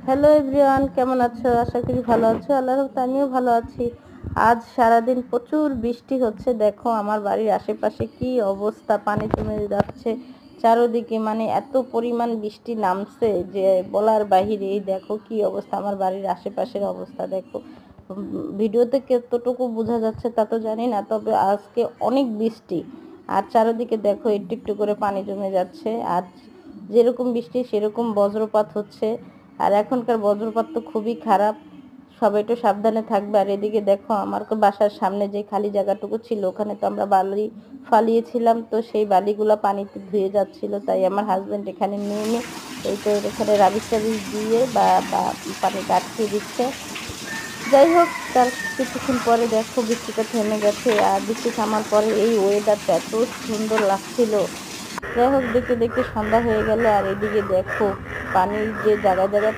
Hello everyone, কেমন আছো? আশা করি ভালো আছো। আল্লাহর রহমতে আমিও ভালো আছি। আজ সারাদিন প্রচুর বৃষ্টি হচ্ছে। দেখো আমার বাড়ির আশেপাশে কি অবস্থা, পানি জমে যাচ্ছে চারোদিকে। মানে এত পরিমাণ বৃষ্টি নামছে যে বলার বাহিরে। এই দেখো কি অবস্থা, আমার বাড়ির আশেপাশের অবস্থা দেখো। ভিডিওতে কতটুকু বোঝা যাচ্ছে তা তো জানি না, তবে আজকে অনেক বৃষ্টি। আর চারোদিকে দেখো একটু একটু করে পানি জমে যাচ্ছে। আর যেরকম বৃষ্টি সেরকম বজ্রপাত হচ্ছে। আর এখনকার বজ্রপাত তো খুবই খারাপ, সবাই একটু সাবধানে থাকবে। আর এদিকে দেখো আমার বাসার সামনে যে খালি জায়গাটুকু ছিল ওখানে তো আমরা বালি ফালিয়েছিলাম, তো সেই বালিগুলো পানিতে ধুয়ে যাচ্ছিল। তাই আমার হাজব্যান্ড এখানে নেমে এই তো এখানে রাবিশ টাবিশ দিয়ে বা পানিটা আটকিয়ে দিচ্ছে। যাই হোক, তার কিছুক্ষণ পরে দেখো বৃষ্টিটা থেমে গেছে। আর বৃষ্টি থামার পরে এই ওয়েদারটা এত সুন্দর লাগছিল। যাই হোক, দেখতে দেখতে সন্ধ্যা হয়ে গেল। আর এদিকে দেখো পানির যে জায়গায় জায়গায়